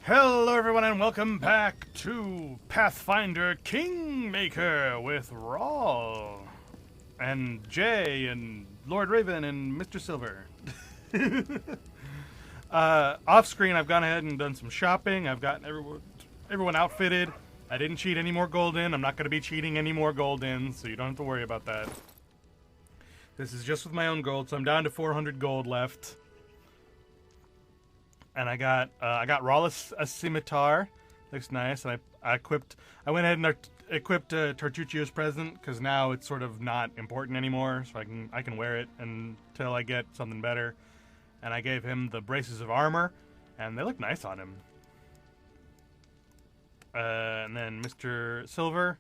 Hello everyone and welcome back to Pathfinder Kingmaker with Rawl and Jay and Lord Raven and Mr. Silver. Off screen I've gone ahead and done some shopping. I've gotten everyone outfitted. I didn't cheat any more gold in. I'm not going to be cheating any more gold in, so you don't have to worry about that. This is just with my own gold, so I'm down to 400 gold left. And I got Rawl a scimitar, looks nice. And I went ahead and equipped Tartuccio's present because now it's sort of not important anymore, so I can wear it until I get something better. And I gave him the braces of armor, and they look nice on him. And then Mr. Silver,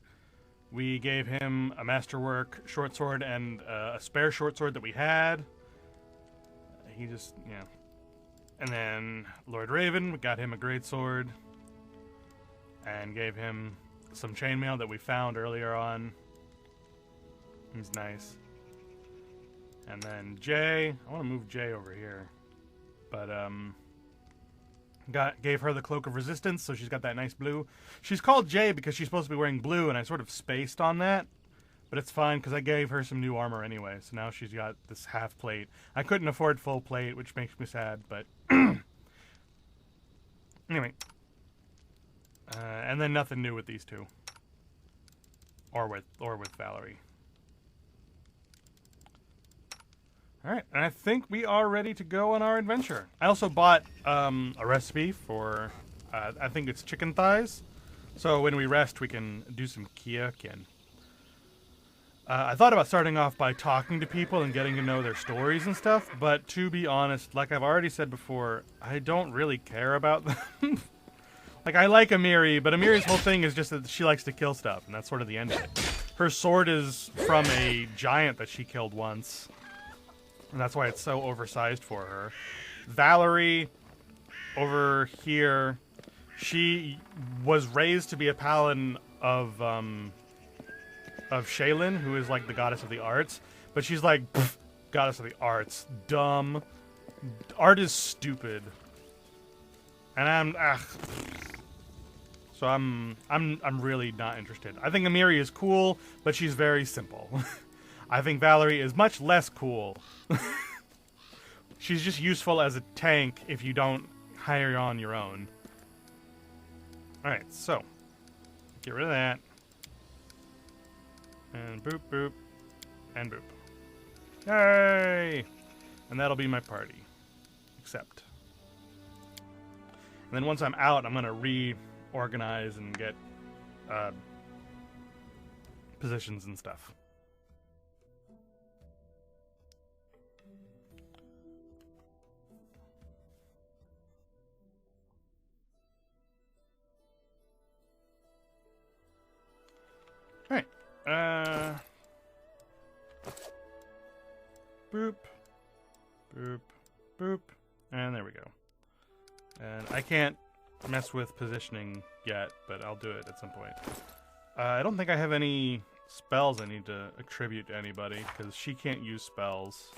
we gave him a masterwork short sword and a spare short sword that we had. He just, yeah. And then Lord Raven, we got him a great sword and gave him some chainmail that we found earlier on. He's nice. And then Jay, I want to move Jay over here, but gave her the cloak of resistance, so she's got that nice blue. She's called Jay because she's supposed to be wearing blue, and I sort of spaced on that. But it's fine, because I gave her some new armor anyway, so now she's got this half plate. I couldn't afford full plate, which makes me sad, but... Anyway. And then nothing new with these two. Or with Valerie. Alright, and I think we are ready to go on our adventure. I also bought a recipe for, I think it's chicken thighs. So when we rest, we can do some kyokin. I thought about starting off by talking to people and getting to know their stories and stuff, but to be honest, like I've already said before, I don't really care about them. Like, I like Amiri, but Amiri's whole thing is just that she likes to kill stuff, and that's sort of the end of it. Her sword is from a giant that she killed once, and that's why it's so oversized for her. Valerie, over here, she was raised to be a paladin of Shaylin, who is like the goddess of the arts, but she's like, goddess of the arts, dumb. Art is stupid, and so I'm really not interested. I think Amiri is cool, but she's very simple. I think Valerie is much less cool. She's just useful as a tank if you don't hire on your own. All right, so get rid of that. And boop, boop, and boop. Yay! And that'll be my party. Accept. And then once I'm out, I'm going to reorganize and get positions and stuff. Alright. Boop, boop, boop, and there we go. And I can't mess with positioning yet, but I'll do it at some point. I don't think I have any spells I need to attribute to anybody, because she can't use spells.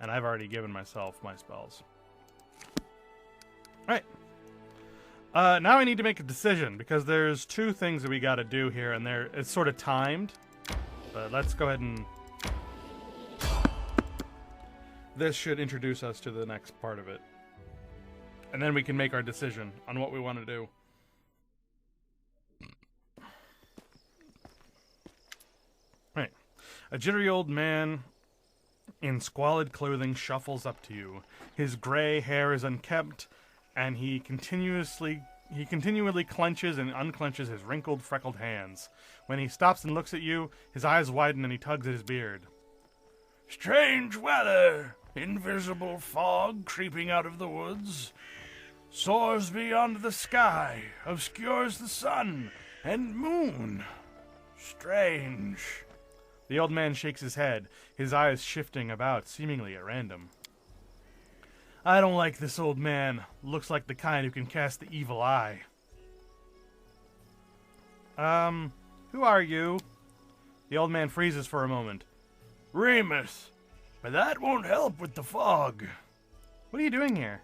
And I've already given myself my spells. Alright. Now I need to make a decision, because there's two things that we gotta do here, and it's sort of timed. But let's go ahead and... This should introduce us to the next part of it. And then we can make our decision on what we want to do. Right. A jittery old man in squalid clothing shuffles up to you. His gray hair is unkempt, and he continually clenches and unclenches his wrinkled, freckled hands. When he stops and looks at you, his eyes widen and he tugs at his beard. Strange weather, invisible fog creeping out of the woods, soars beyond the sky, obscures the sun and moon. Strange. The old man shakes his head, his eyes shifting about, seemingly at random. I don't like this old man. Looks like the kind who can cast the evil eye. Who are you? The old man freezes for a moment. Remus, but that won't help with the fog. What are you doing here?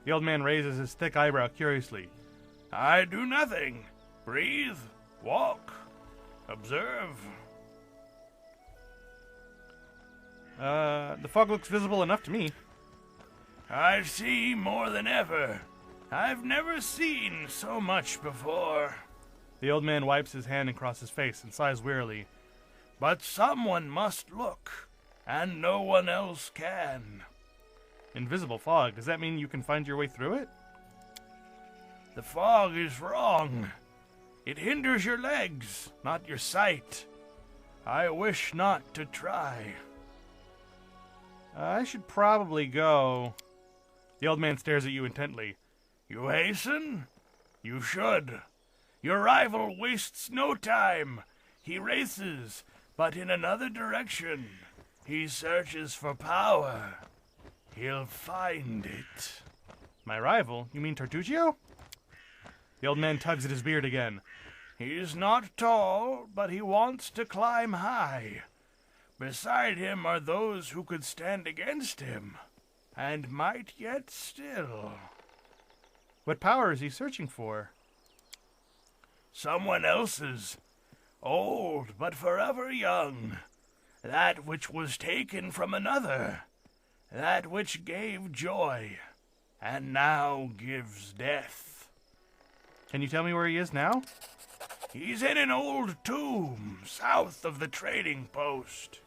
The old man raises his thick eyebrow curiously. I do nothing. Breathe, walk, observe. The fog looks visible enough to me. I see more than ever. I've never seen so much before. The old man wipes his hand across his face and sighs wearily. But someone must look, and no one else can. Invisible fog, does that mean you can find your way through it? The fog is wrong. It hinders your legs, not your sight. I wish not to try. I should probably go. The old man stares at you intently. You hasten? You should. Your rival wastes no time. He races, but in another direction. He searches for power. He'll find it. My rival? You mean Tartuccio? The old man tugs at his beard again. He's not tall, but he wants to climb high. Beside him are those who could stand against him, and might yet still. What power is he searching for? Someone else's. Old, but forever young. That which was taken from another. That which gave joy, and now gives death. Can you tell me where he is now? He's in an old tomb, south of the trading post.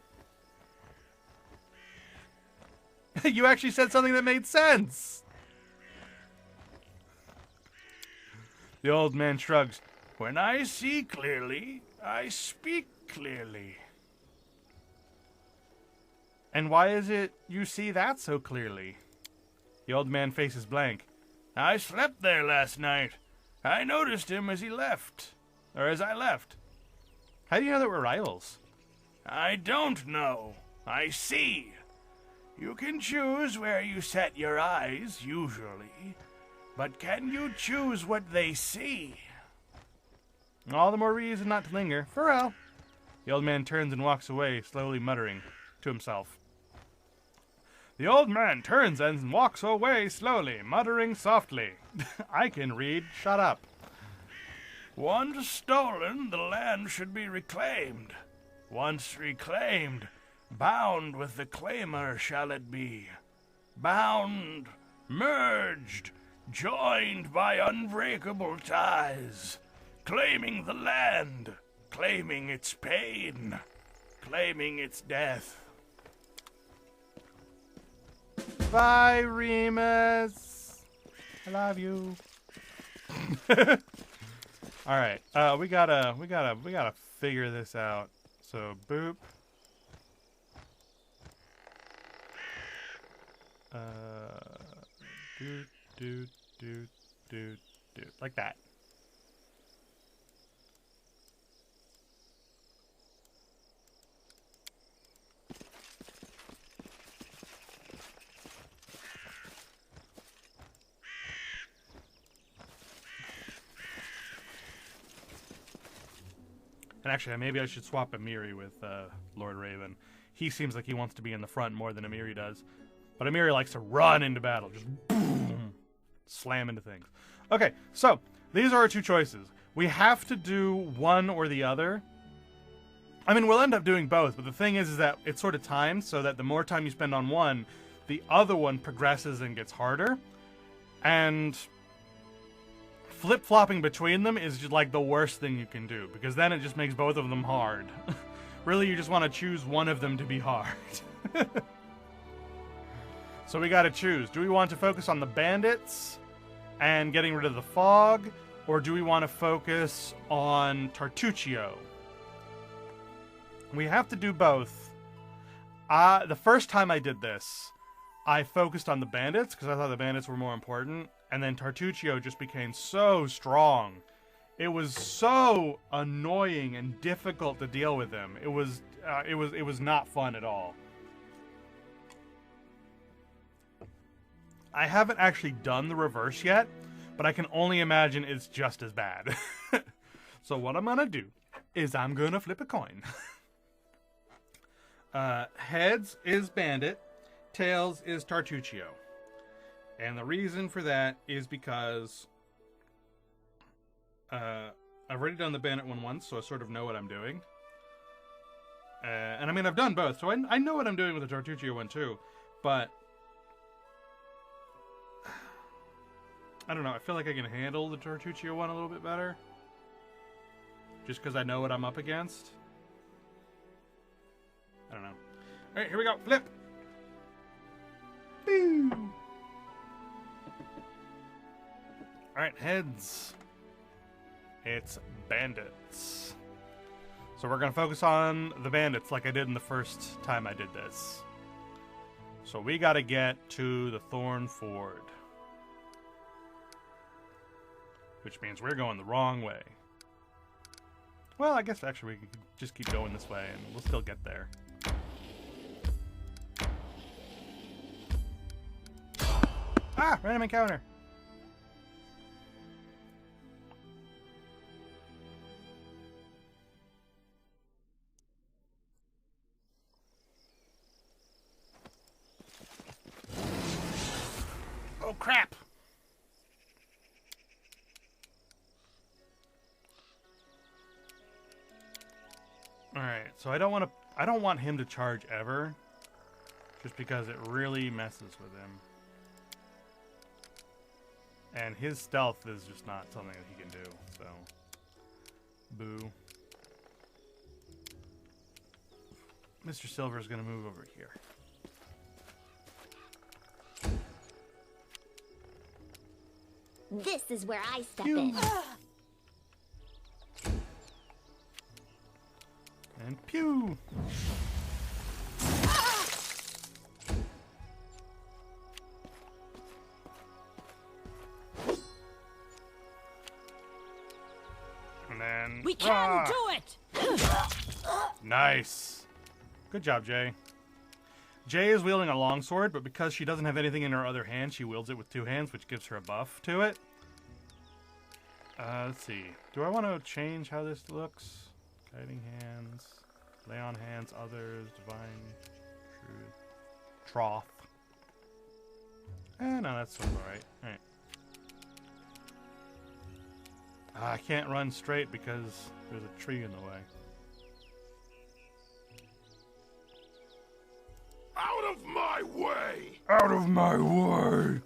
You actually said something that made sense! The old man shrugs. When I see clearly, I speak clearly. And why is it you see that so clearly? The old man faces blank. I slept there last night. I noticed him as he left. Or as I left. How do you know that we're rivals? I don't know. I see. You can choose where you set your eyes, usually. But can you choose what they see? All the more reason not to linger. Pharrell. The old man turns and walks away, slowly muttering to himself. The old man turns and walks away slowly, muttering softly. I can read. Shut up. Once stolen, the land should be reclaimed. Once reclaimed, bound with the claimer shall it be. Bound, merged, joined by unbreakable ties. Claiming the land, claiming its pain, claiming its death. Bye, Remus. I love you. All right, we gotta figure this out. So boop. Do like that. And actually, maybe I should swap Amiri with Lord Raven. He seems like he wants to be in the front more than Amiri does. But Amiri likes to run into battle. Just boom! Slam into things. Okay, so these are our two choices. We have to do one or the other. I mean, we'll end up doing both, but the thing is that it's sort of timed so that the more time you spend on one, the other one progresses and gets harder. And flip-flopping between them is just like the worst thing you can do, because then it just makes both of them hard. Really, you just want to choose one of them to be hard. So we gotta choose. Do we want to focus on the bandits and getting rid of the fog, or do we want to focus on Tartuccio? We have to do both. The first time I did this, I focused on the bandits because I thought the bandits were more important, and then Tartuccio just became so strong. It was so annoying and difficult to deal with him. It was not fun at all. I haven't actually done the reverse yet, but I can only imagine it's just as bad. So what I'm gonna do is I'm gonna flip a coin. Heads is bandit, tails is Tartuccio. And the reason for that is because I've already done the bandit one once, so I sort of know what I'm doing. And I mean, I've done both, so I know what I'm doing with the Tartuccio one too. But I don't know, I feel like I can handle the Tartuccio one a little bit better. Just because I know what I'm up against. I don't know. Alright, here we go. Flip! Boo! Alright, heads. It's bandits. So we're going to focus on the bandits like I did in the first time I did this. So we got to get to the Thorn Ford. Which means we're going the wrong way. Well, I guess actually we could just keep going this way and we'll still get there. Ah! Random encounter! Oh, crap! Alright, so I don't want him to charge ever. Just because it really messes with him. And his stealth is just not something that he can do, so. Boo. Mr. Silver is going to move over here. This is where I step in. And pew! And then... We can do it! Nice. Good job, Jay. Jay is wielding a longsword, but because she doesn't have anything in her other hand, she wields it with two hands, which gives her a buff to it. Let's see. Do I want to change how this looks? Guiding hands, lay on hands, others, divine truth, trough. No, that's sort of alright. Alright. I can't run straight because there's a tree in the way. Out of my way! Out of my way!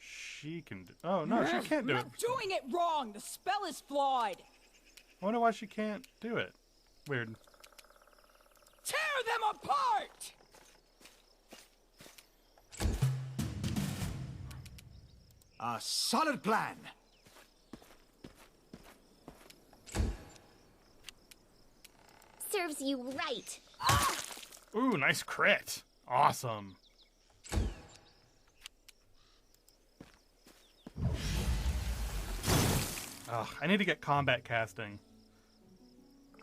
She can do... Oh, no, she can't do You're it. not doing it wrong! The spell is flawed! I wonder why she can't do it. Weird. Tear them apart! A solid plan. Serves you right. Ooh, nice crit. Awesome. Ugh, I need to get combat casting.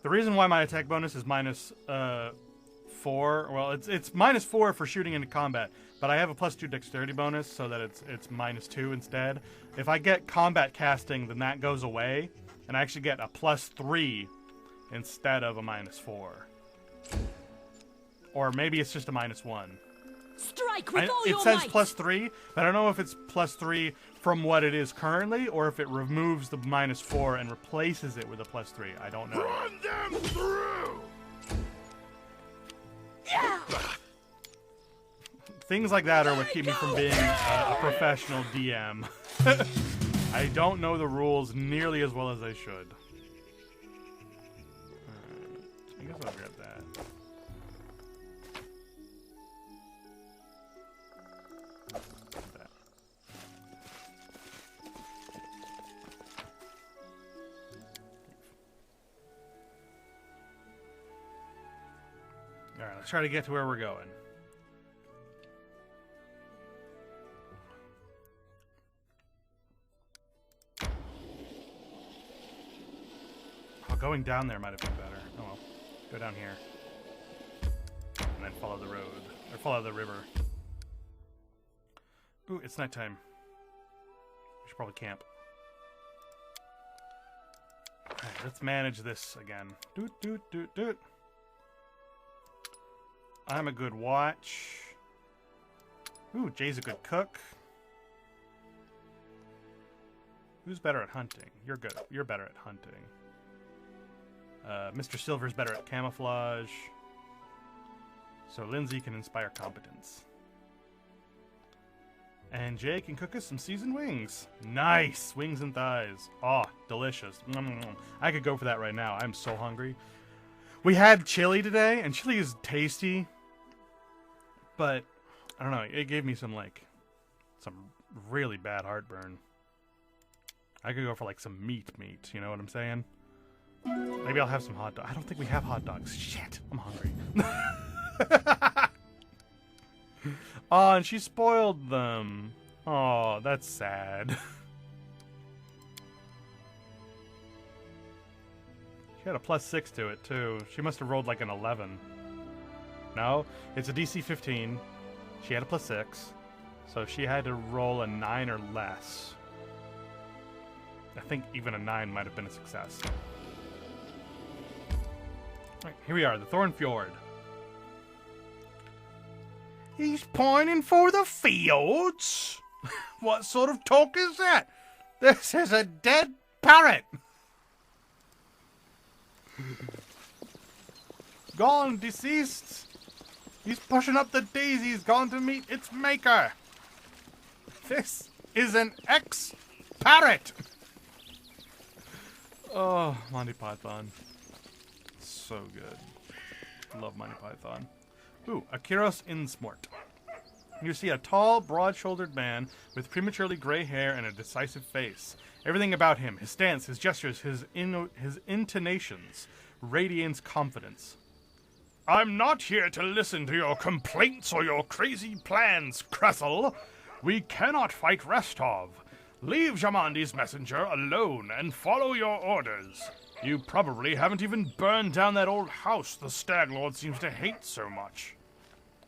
The reason why my attack bonus is minus 4, well, it's minus 4 for shooting into combat, but I have a +2 dexterity bonus so that it's minus 2 instead. If I get combat casting, then that goes away, and I actually get a +3 instead of a minus 4. Or maybe it's just a minus 1. Strike with all It your says might! +3, but I don't know if it's +3 from what it is currently, or if it removes the minus 4 and replaces it with a +3. I don't know. Run them through! Yeah! Things like that are what keep me from being a professional DM. I don't know the rules nearly as well as I should. I guess I'll grab that. That. Alright, let's try to get to where we're going. Oh, going down there might have been better. Oh well. Go down here. And then follow the road. Or follow the river. Ooh, it's nighttime. We should probably camp. Alright, let's manage this again. Doot, doot, doot, doot. I'm a good watch. Ooh, Jay's a good cook. Who's better at hunting? You're good. You're better at hunting. Mr. Silver's better at camouflage. So Lindsay can inspire competence. And Jay can cook us some seasoned wings. Nice! Wings and thighs. Oh, delicious. I could go for that right now. I'm so hungry. We had chili today, and chili is tasty. But, I don't know, it gave me some really bad heartburn. I could go for like some meat, you know what I'm saying? Maybe I'll have some hot dogs. I don't think we have hot dogs. Shit, I'm hungry. Oh, and she spoiled them. Oh, that's sad. She had a +6 to it, too. She must have rolled like an 11. No, it's a DC 15. She had a +6. So she had to roll a 9 or less. I think even a 9 might have been a success. Right, here we are, the Thorn Fjord. He's pointing for the fields? What sort of talk is that? This is a dead parrot. Gone, deceased. He's pushing up the daisies, gone to meet its maker. This is an ex-parrot. Oh, Monty Python. So good. Love Monty Python. Ooh, a Kyros Insmort. You see a tall, broad-shouldered man with prematurely gray hair and a decisive face. Everything about him, his stance, his gestures, his intonations, radiates confidence. I'm not here to listen to your complaints or your crazy plans, Kressel. We cannot fight Restov. Leave Jamandi's messenger alone and follow your orders. You probably haven't even burned down that old house the Stag Lord seems to hate so much.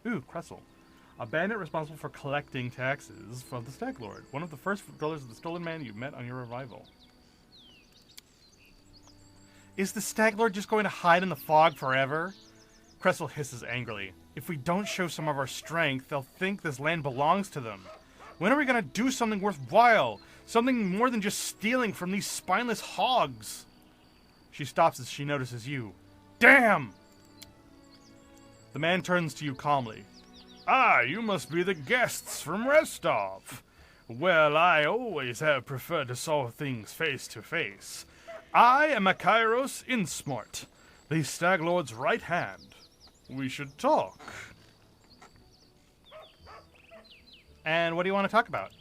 Ooh, Kressel. A bandit responsible for collecting taxes from the Stag Lord. One of the first dwellers of the Stolen Man you met on your arrival. Is the Stag Lord just going to hide in the fog forever? Kressel hisses angrily. If we don't show some of our strength, they'll think this land belongs to them. When are we going to do something worthwhile? Something more than just stealing from these spineless hogs? She stops as she notices you. Damn! The man turns to you calmly. Ah, you must be the guests from Restov. Well, I always have preferred to solve things face to face. I am a Kyros Insmort, the Stag Lord's right hand. We should talk. And what do you want to talk about?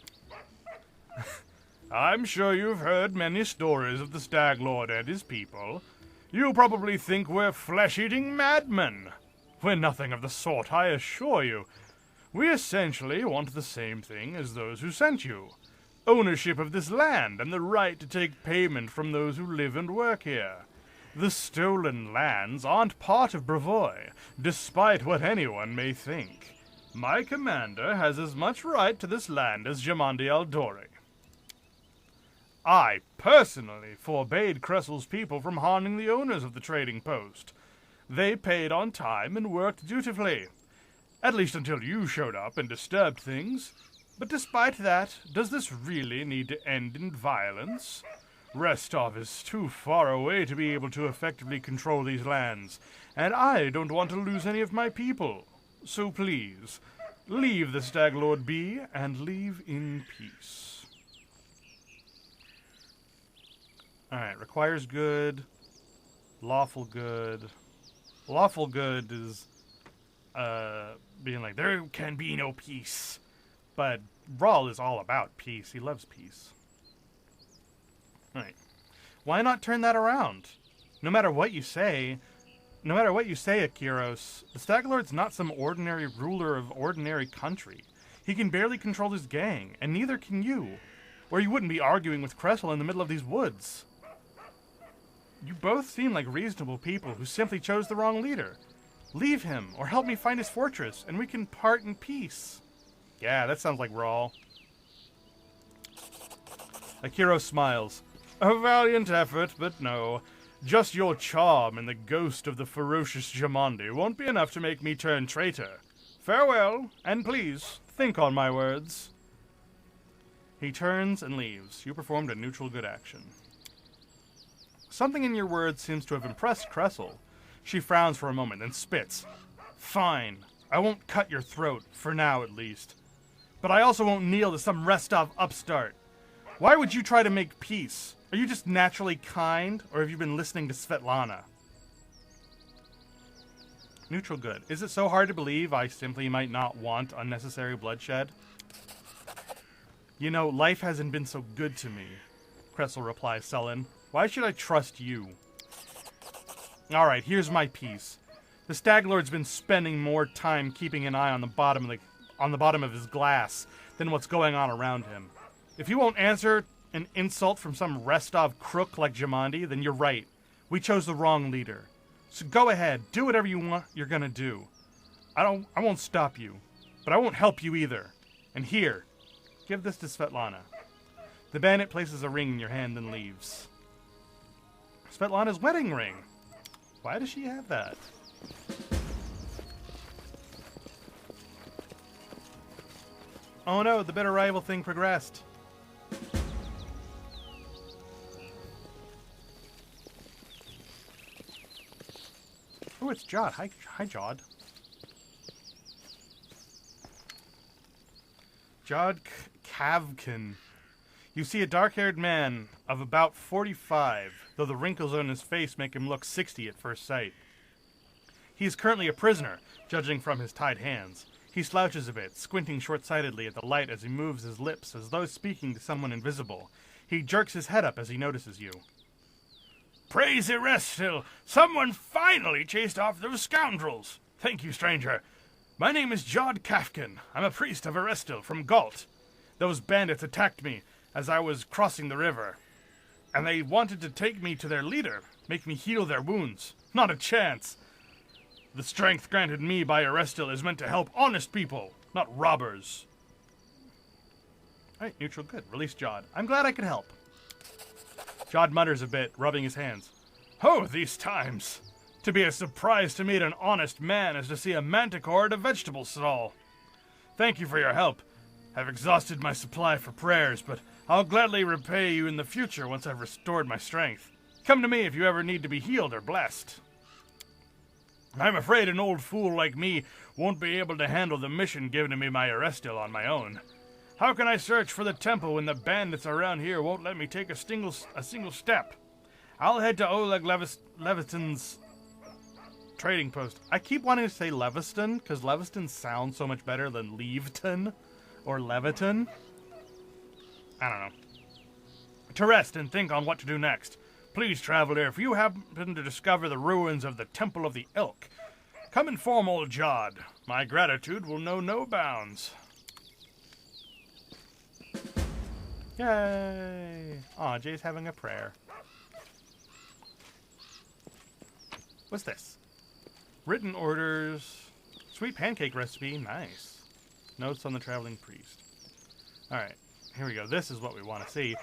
I'm sure you've heard many stories of the Stag Lord and his people. You probably think we're flesh-eating madmen. We're nothing of the sort, I assure you. We essentially want the same thing as those who sent you. Ownership of this land and the right to take payment from those who live and work here. The stolen lands aren't part of Brevoy, despite what anyone may think. My commander has as much right to this land as Jamandi Aldori. I personally forbade Kressel's people from harming the owners of the trading post. They paid on time and worked dutifully. At least until you showed up and disturbed things. But despite that, does this really need to end in violence? Restov is too far away to be able to effectively control these lands, and I don't want to lose any of my people. So please, leave the Stag Lord be, and leave in peace. Alright, requires good, lawful good. Lawful good is, being like, there can be no peace. But Rawl is all about peace. He loves peace. Alright. Why not turn that around? No matter what you say, Akiros, the Stag Lord's not some ordinary ruler of ordinary country. He can barely control his gang, and neither can you. Or you wouldn't be arguing with Kressel in the middle of these woods. You both seem like reasonable people who simply chose the wrong leader. Leave him, or help me find his fortress, and we can part in peace. Yeah, that sounds like Rawl. Akiro smiles. A valiant effort, but no. Just your charm and the ghost of the ferocious Jamandi won't be enough to make me turn traitor. Farewell, and please, think on my words. He turns and leaves. You performed a neutral good action. Something in your words seems to have impressed Kressel. She frowns for a moment, then spits. Fine. I won't cut your throat, for now at least. But I also won't kneel to some Restov upstart. Why would you try to make peace? Are you just naturally kind, or have you been listening to Svetlana? Neutral good. Is it so hard to believe I simply might not want unnecessary bloodshed? You know, life hasn't been so good to me, Kressel replies sullen. Why should I trust you? Alright, here's my piece. The Stag Lord's been spending more time keeping an eye on the bottom of his glass than what's going on around him. If you won't answer an insult from some Restov crook like Jamandi, then you're right. We chose the wrong leader. So go ahead, do whatever you want you're gonna do. I won't stop you, but I won't help you either. And here, give this to Svetlana. The bandit places a ring in your hand and leaves. Svetlana's wedding ring. Why does she have that? Oh no, the bitter rival thing progressed. Oh, it's Jod. Hi, Jod. Jod Kavkin. You see a dark-haired man of about 45, though the wrinkles on his face make him look 60 at first sight. He is currently a prisoner, judging from his tied hands. He slouches a bit, squinting short-sightedly at the light as he moves his lips as though speaking to someone invisible. He jerks his head up as he notices you. Praise Erestil! Someone finally chased off those scoundrels! Thank you, stranger. My name is Jod Kafkin. I'm a priest of Erestil from Galt. Those bandits attacked me as I was crossing the river, and they wanted to take me to their leader, make me heal their wounds. Not a chance. The strength granted me by Erestil is meant to help honest people, not robbers. Alright, neutral good. Release Jod. I'm glad I could help. Jod mutters a bit, rubbing his hands. Oh, these times! To be as surprised to meet an honest man as to see a manticore at a vegetable stall. Thank you for your help. I've exhausted my supply for prayers, but I'll gladly repay you in the future once I've restored my strength. Come to me if you ever need to be healed or blessed. I'm afraid an old fool like me won't be able to handle the mission given to me by Erestil on my own. How can I search for the temple when the bandits around here won't let me take a single step? I'll head to Oleg Leviston's trading post. I keep wanting to say Leviston, because Leviston sounds so much better than Leveton or Leviton. I don't know. To rest and think on what to do next. Please, traveler, if you happen to discover the ruins of the Temple of the Elk, come inform old Jod. My gratitude will know no bounds. Yay! Aw, Jay's having a prayer. What's this? Written orders. Sweet pancake recipe. Nice. Notes on the traveling priest. Alright, here we go. This is what we want to see.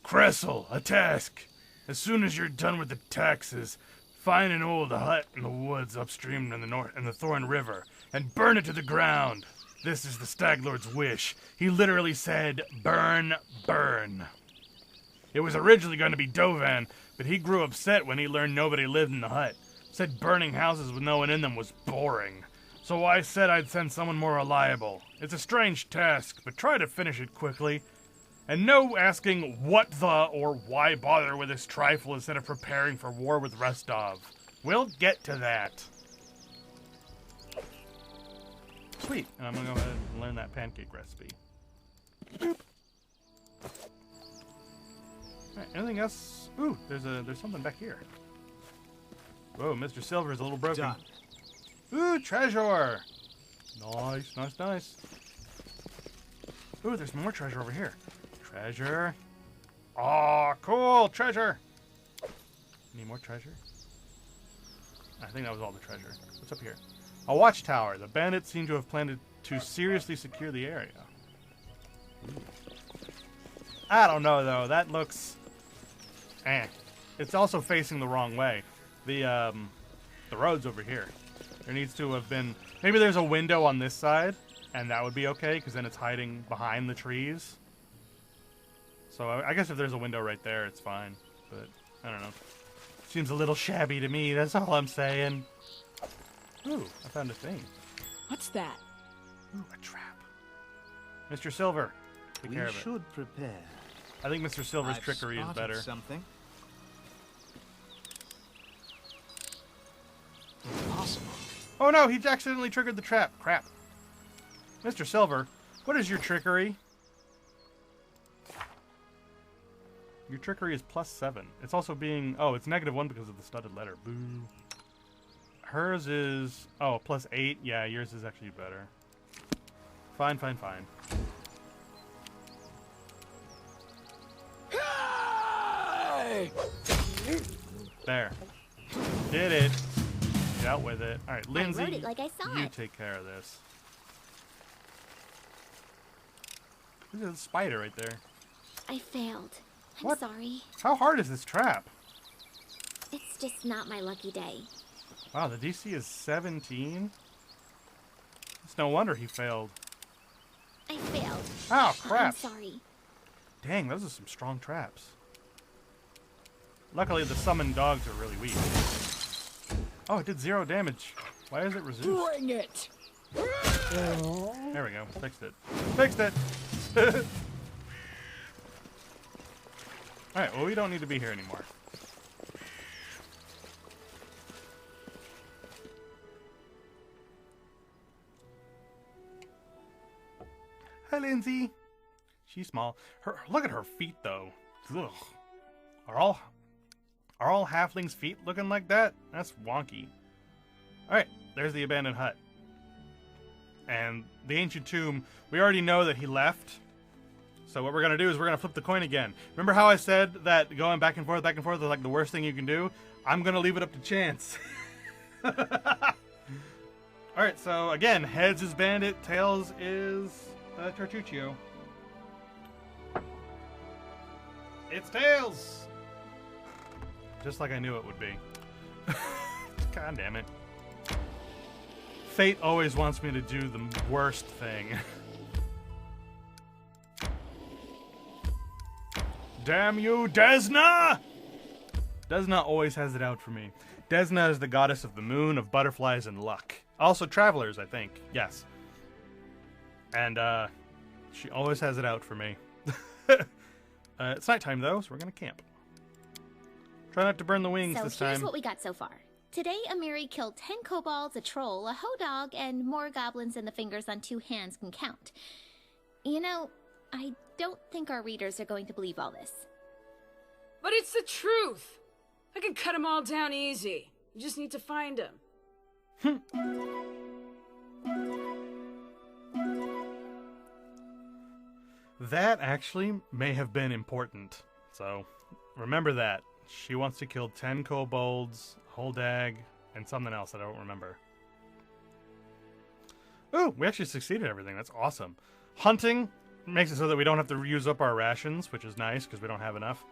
Kressel, a task. As soon as you're done with the taxes, find an old hut in the woods upstream in the Thorn River and burn it to the ground. This is the Stag Lord's wish. He literally said, burn, burn. It was originally going to be Dovan, but he grew upset when he learned nobody lived in the hut. Said burning houses with no one in them was boring. So I said I'd send someone more reliable. It's a strange task, but try to finish it quickly. And no asking what the or why bother with this trifle instead of preparing for war with Restov. We'll get to that. Sweet. And I'm going to go ahead and learn that pancake recipe. Boop. Alright, anything else? Ooh, there's something back here. Whoa, Mr. Silver's a little broken. Done. Ooh, treasure! Nice, nice, nice. Ooh, there's more treasure over here. Treasure. Aw, cool, treasure! Any more treasure? I think that was all the treasure. What's up here? A watchtower. The bandits seem to have planned to seriously secure the area. I don't know, though. That looks... it's also facing the wrong way. The road's over here. There needs to have been... Maybe there's a window on this side, and that would be okay, because then it's hiding behind the trees. So I guess if there's a window right there, it's fine. But, I don't know. Seems a little shabby to me, that's all I'm saying. Ooh, I found a thing. What's that? Ooh, a trap. Mr. Silver, take care We of it. should prepare. I think Mr. Silver's I've trickery is spotted better. Something. Impossible. Oh no, he accidentally triggered the trap. Crap. Mr. Silver, what is your trickery? Your trickery is +7. It's also being... Oh, it's -1 because of the studded letter. Boo. Hers is... Oh, +8. Yeah, yours is actually better. Fine, fine, fine. Hey! There. Did it. Dealt with it. Alright, I Lindsay, wrote it like I saw you it. take care of this. Look at the spider right there. I failed. I'm What? sorry. How hard is this trap? It's just not my lucky day. Wow, the DC is 17? It's no wonder he failed. I failed. Oh, I'm crap. sorry. Dang, those are some strong traps. Luckily, the summoned dogs are really weak. Oh, it did 0 damage. Why is it reduced? Bring it! There we go. Fixed it. Fixed it! Alright, well, we don't need to be here anymore. Hi, Lindsay. She's small. Look at her feet, though. Ugh. Are all halflings' feet looking like that? That's wonky. Alright, there's the abandoned hut. And the ancient tomb, we already know that he left. So what we're going to do is we're going to flip the coin again. Remember how I said that going back and forth is like the worst thing you can do? I'm going to leave it up to chance. Alright, so again, heads is bandit, tails is Tartuccio. It's tails! Just like I knew it would be. God damn it. Fate always wants me to do the worst thing. Damn you, Desna! Desna always has it out for me. Desna is the goddess of the moon, of butterflies, and luck. Also travelers, I think. Yes. And, she always has it out for me. It's nighttime, though, so we're gonna camp. Try not to burn the wings So this here's time. what we got so far. Today, Amiri killed 10 kobolds, a troll, a hoe dog, and more goblins than the fingers on 2 hands can count. You know, I don't think our readers are going to believe all this. But it's the truth. I can cut them all down easy. You just need to find them. That actually may have been important. So, remember that. She wants to kill 10 kobolds, a whole dag, and something else that I don't remember. Ooh, we actually succeeded at everything. That's awesome. Hunting makes it so that we don't have to use up our rations, which is nice because we don't have enough.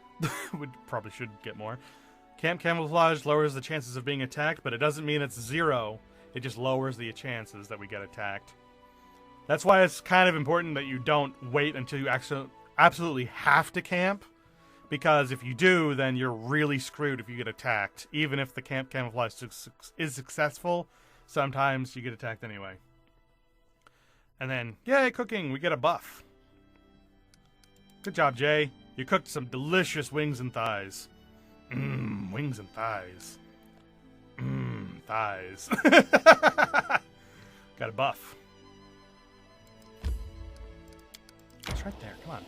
We probably should get more. Camp camouflage lowers the chances of being attacked, but it doesn't mean it's 0. It just lowers the chances that we get attacked. That's why it's kind of important that you don't wait until you absolutely have to camp. Because if you do, then you're really screwed if you get attacked. Even if the camp camouflage is successful, sometimes you get attacked anyway. And then, yay, cooking! We get a buff. Good job, Jay. You cooked some delicious wings and thighs. Mmm, wings and thighs. Mmm, thighs. Got a buff. It's right there, come on.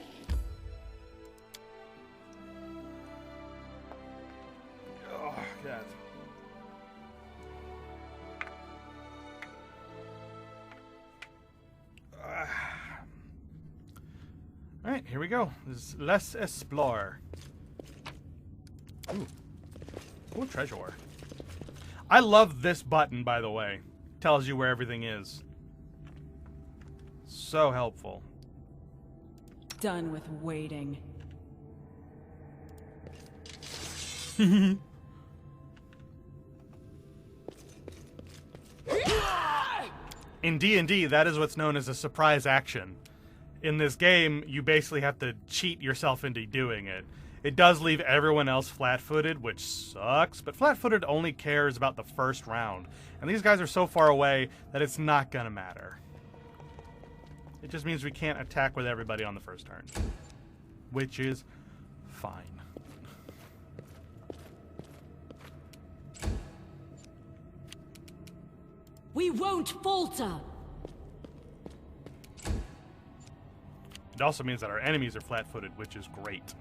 Oh, God. Alright, here we go. Let's explore. Ooh. Ooh, treasure. I love this button, by the way. Tells you where everything is. So helpful. Done with waiting. In D&D, that is what's known as a surprise action. In this game, you basically have to cheat yourself into doing it. It does leave everyone else flat-footed, which sucks, but flat-footed only cares about the first round. And these guys are so far away that it's not gonna matter. It just means we can't attack with everybody on the first turn. Which is fine. We won't falter! It also means that our enemies are flat-footed, which is great.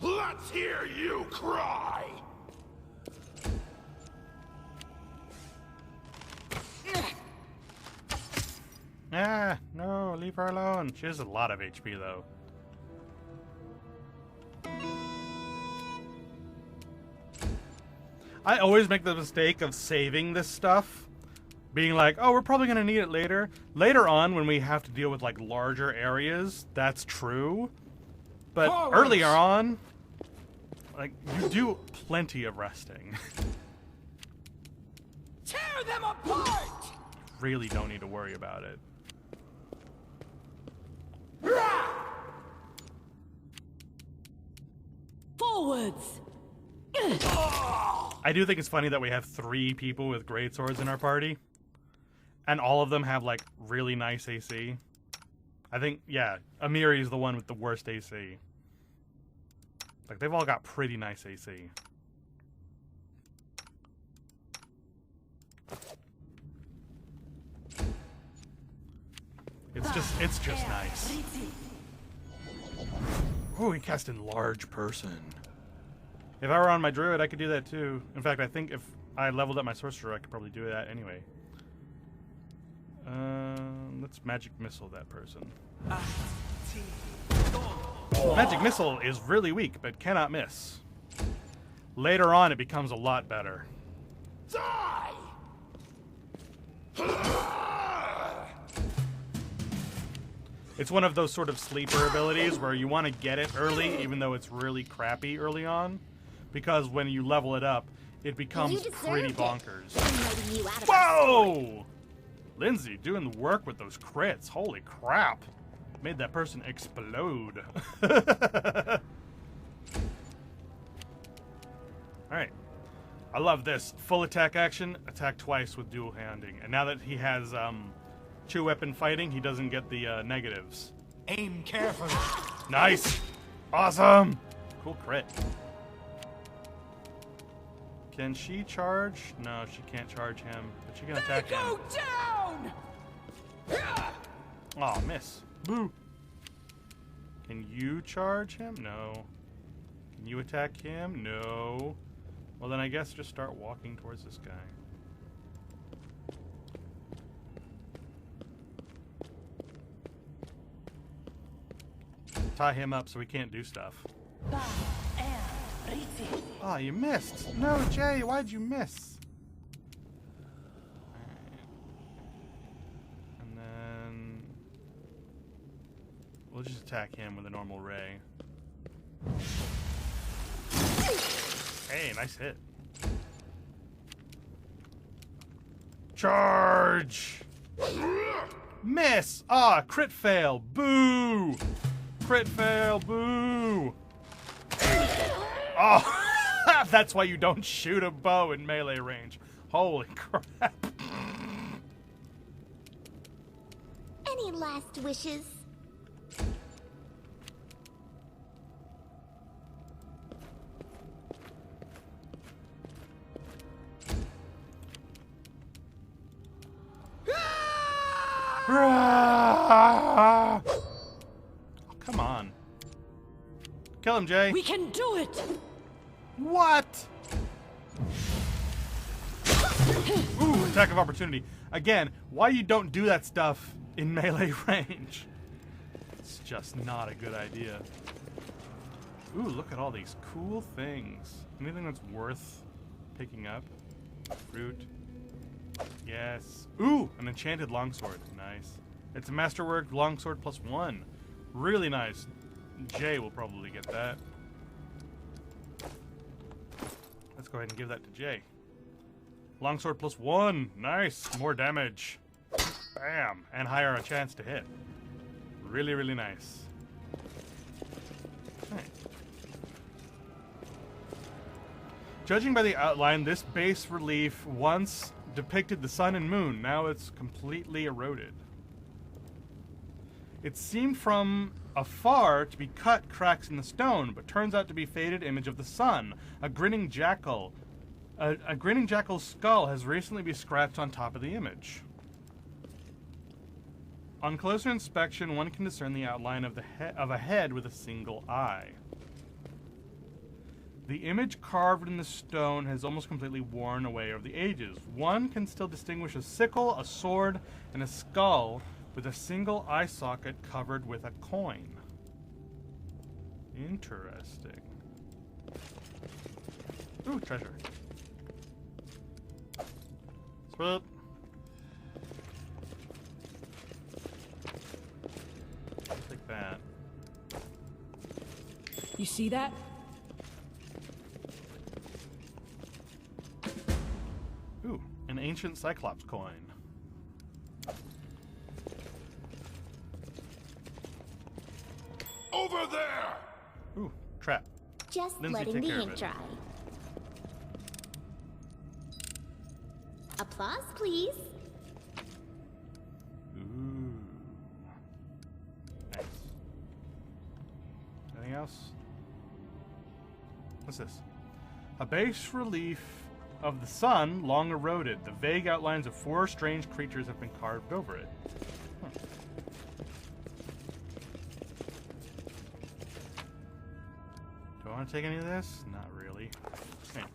Let's hear you cry! Ah, no, leave her alone. She has a lot of HP, though. I always make the mistake of saving this stuff. Being like, oh, we're probably going to need it later. Later on, when we have to deal with, like, larger areas, that's true. But earlier on, like, you do plenty of resting. Tear them apart! Really don't need to worry about it. Forwards! I do think it's funny that we have 3 people with greatswords in our party. And all of them have, like, really nice AC. I think, yeah, Amiri is the one with the worst AC. Like, they've all got pretty nice AC. It's just nice. Oh, he cast Enlarge Person. If I were on my druid, I could do that too. In fact, I think if I leveled up my sorcerer, I could probably do that anyway. Let's magic missile that person. Magic missile is really weak, but cannot miss. Later on, it becomes a lot better. Die! It's one of those sort of sleeper abilities where you want to get it early, even though it's really crappy early on. Because when you level it up, it becomes pretty bonkers. Whoa! Lindsay doing the work with those crits. Holy crap. Made that person explode. Alright. I love this. Full attack action, attack twice with dual handing. And now that he has two weapon fighting, he doesn't get the negatives. Aim carefully. Nice! Awesome! Cool crit. Can she charge? No, she can't charge him, but she can attack him. Go down! Aw, miss. Boo! Can you charge him? No. Can you attack him? No. Well, then I guess just start walking towards this guy. Tie him up so he can't do stuff. Oh, you missed. No, Jay, why'd you miss? Alright. And then we'll just attack him with a normal ray. Hey, nice hit. Charge! Miss! Ah, crit fail. Boo! Crit fail. Boo! Oh, that's why you don't shoot a bow in melee range. Holy crap. Any last wishes? Oh, come on. Kill him, Jay. We can do it! What? Ooh, attack of opportunity. Again, why you don't do that stuff in melee range? It's just not a good idea. Ooh, look at all these cool things. Anything that's worth picking up? Fruit. Yes. Ooh, an enchanted longsword. Nice. It's a masterwork longsword +1. Really nice. Jay will probably get that. Let's go ahead and give that to Jay. Longsword +1. Nice. More damage. Bam. And higher a chance to hit. Really, really nice. Okay. Judging by the outline, this bas relief once depicted the sun and moon. Now it's completely eroded. It seemed from afar to be cut cracks in the stone, but turns out to be faded image of the sun. A grinning jackal. A grinning jackal's skull has recently been scratched on top of the image. On closer inspection, one can discern the outline of a head with a single eye. The image carved in the stone has almost completely worn away over the ages. One can still distinguish a sickle, a sword, and a skull with a single eye socket covered with a coin. Interesting. Ooh, treasure. Swoop. I'll take that. You see that? Ooh, an ancient Cyclops coin. Over there! Ooh, trap. Just Lindsay, letting take the care of ink it. dry. Applause, please. Ooh. Nice. Anything else? What's this? A bas relief of the sun, long eroded. The vague outlines of 4 strange creatures have been carved over it. Huh. Do I want to take any of this? Not really. Okay.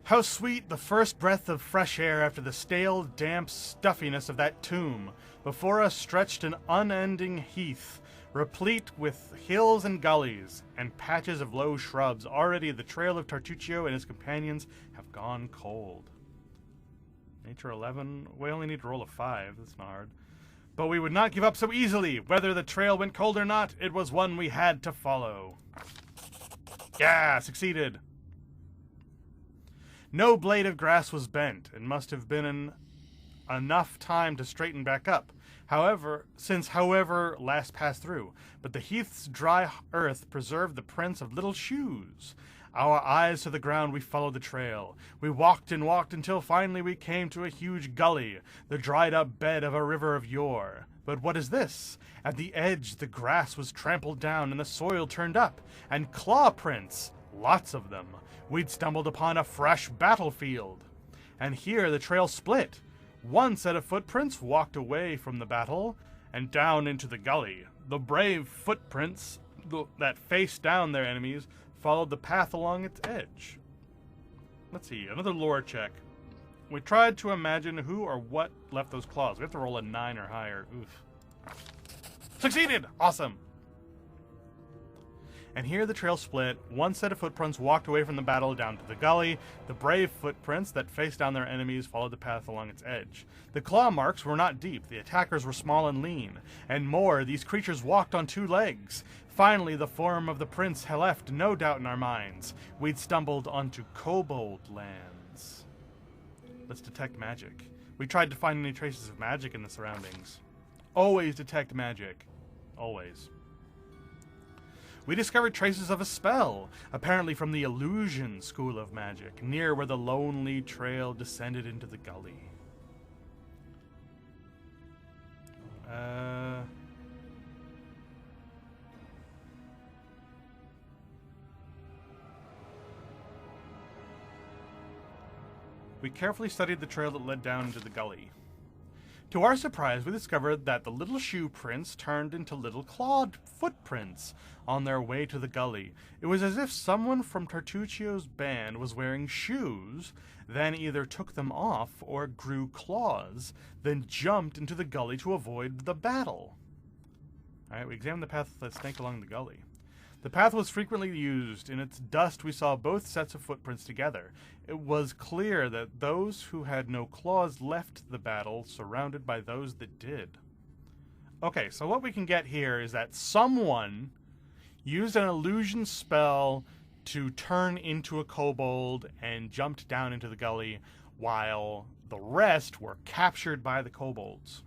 How sweet the first breath of fresh air after the stale, damp stuffiness of that tomb. Before us stretched an unending heath, replete with hills and gullies, and patches of low shrubs. Already the trail of Tartuccio and his companions have gone cold. Nature 11. We only need to roll a 5. That's not hard. But we would not give up so easily. Whether the trail went cold or not, it was one we had to follow. Yeah, succeeded. No blade of grass was bent, and must have been enough time to straighten back up. However, last passed through, but the heath's dry earth preserved the prints of little shoes. Our eyes to the ground, we followed the trail. We walked and walked until finally we came to a huge gully, the dried-up bed of a river of yore. But what is this? At the edge, the grass was trampled down and the soil turned up, and claw prints, lots of them. We'd stumbled upon a fresh battlefield. And here the trail split. One set of footprints walked away from the battle and down into the gully. The brave footprints that faced down their enemies followed the path along its edge. Let's see, another lore check. We tried to imagine who or what left those claws. We have to roll a 9 or higher. Oof. Succeeded! Awesome! And here the trail split. One set of footprints walked away from the battle down to the gully. The brave footprints that faced down their enemies followed the path along its edge. The claw marks were not deep. The attackers were small and lean. And more, these creatures walked on 2 legs. Finally, the form of the prince left no doubt in our minds. We'd stumbled onto kobold lands. Let's detect magic. We tried to find any traces of magic in the surroundings. Always detect magic. Always. We discovered traces of a spell, apparently from the illusion school of magic, near where the lonely trail descended into the gully. We carefully studied the trail that led down into the gully. To our surprise, we discovered that the little shoe prints turned into little clawed footprints on their way to the gully. It was as if someone from Tartuccio's band was wearing shoes, then either took them off or grew claws, then jumped into the gully to avoid the battle. Alright, we examined the path that snaked along the gully. The path was frequently used. In its dust, we saw both sets of footprints together. It was clear that those who had no claws left the battle, surrounded by those that did. Okay, so what we can get here is that someone used an illusion spell to turn into a kobold and jumped down into the gully while the rest were captured by the kobolds.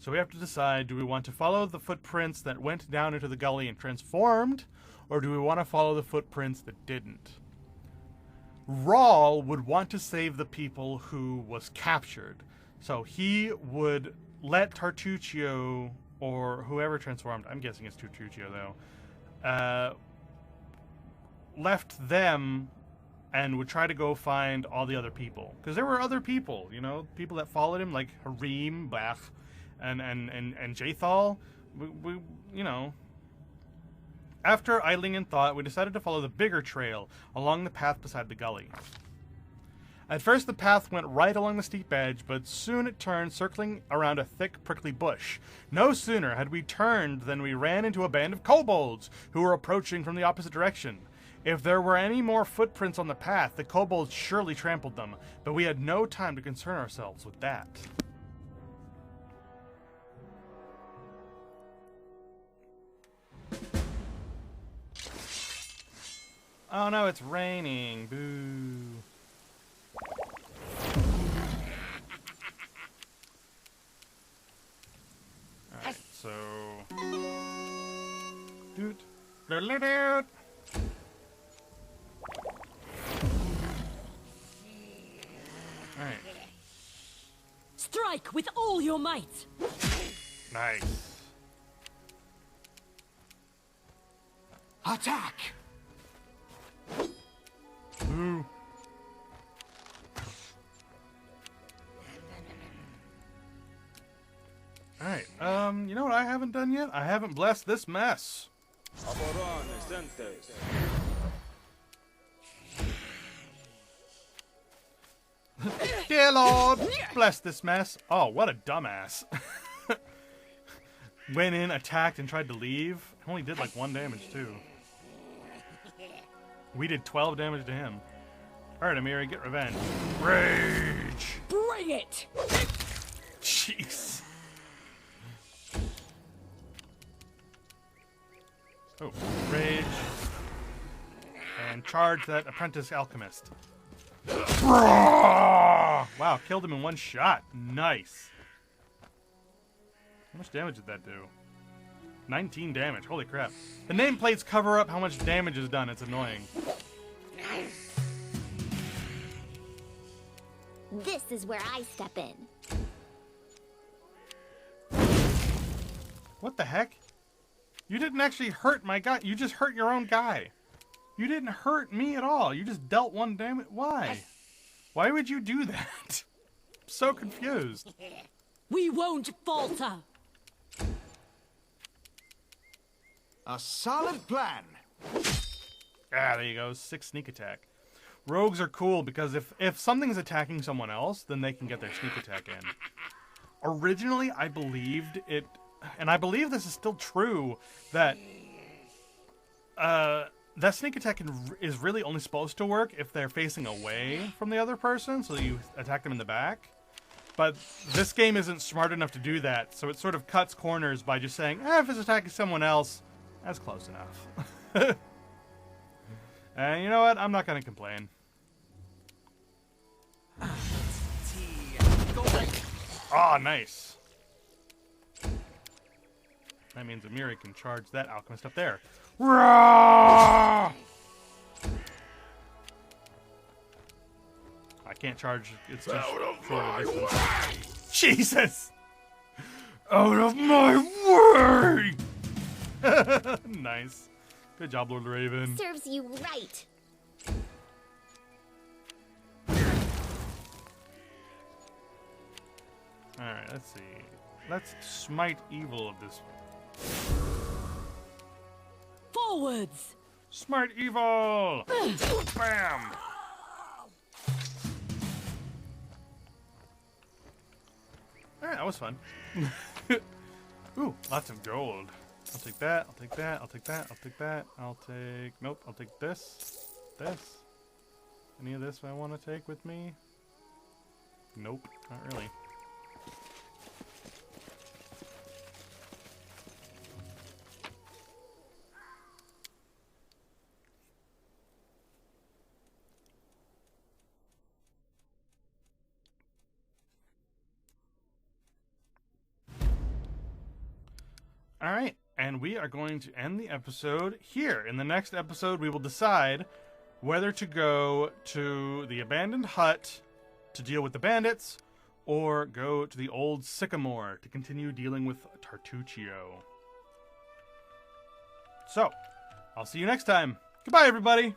So we have to decide, do we want to follow the footprints that went down into the gully and transformed, or do we want to follow the footprints that didn't? Rawl would want to save the people who was captured. So he would let Tartuccio, or whoever transformed, I'm guessing it's Tartuccio though, left them and would try to go find all the other people. Because there were other people, you know, people that followed him, like Harim, Bach, and Jathal. We you know. After idling in thought, we decided to follow the bigger trail along the path beside the gully. At first, the path went right along the steep edge, but soon it turned, circling around a thick, prickly bush. No sooner had we turned than we ran into a band of kobolds who were approaching from the opposite direction. If there were any more footprints on the path, the kobolds surely trampled them, but we had no time to concern ourselves with that. Oh no, it's raining. Boo. Alright, so... Doot. Doot. Alright. Strike with all your might. Nice. Attack! Ooh. Alright, you know what I haven't done yet? I haven't blessed this mess. Dear Lord, bless this mess. Oh, what a dumbass. Went in, attacked, and tried to leave. Only did like 1 damage, too. We did 12 damage to him. Alright, Amiri, get revenge. Rage! Bring it! Jeez. Oh, rage. And charge that apprentice alchemist. Wow, killed him in 1 shot. Nice. How much damage did that do? 19 damage. Holy crap. The nameplates cover up how much damage is done. It's annoying. This is where I step in. What the heck? You didn't actually hurt my guy. You just hurt your own guy. You didn't hurt me at all. You just dealt 1 damage. Why? Why would you do that? I'm so confused. We won't falter. A solid plan. Ah, there you go. 6 sneak attack. Rogues are cool because if something's attacking someone else, then they can get their sneak attack in. Originally, I believed it, and I believe this is still true, that that sneak attack is really only supposed to work if they're facing away from the other person, so you attack them in the back. But this game isn't smart enough to do that, so it sort of cuts corners by just saying, if it's attacking someone else, that's close enough. And you know what? I'm not going to complain. Oh, nice. That means Amiri can charge that alchemist up there. I can't charge. It's too short a distance. Jesus! Out of my way! Nice. Good job, Lord Raven. Serves you right. Alright, let's see. Let's smite evil of this. Forwards! Smite evil! Bam! Alright, that was fun. Ooh, lots of gold. I'll take that, I'll take that, I'll take that, I'll take that, I'll take... Nope, I'll take this. This. Any of this I want to take with me? Nope, not really. All right, and we are going to end the episode here. In the next episode, we will decide whether to go to the abandoned hut to deal with the bandits, or go to the old sycamore to continue dealing with Tartuccio. So, I'll see you next time. Goodbye, everybody!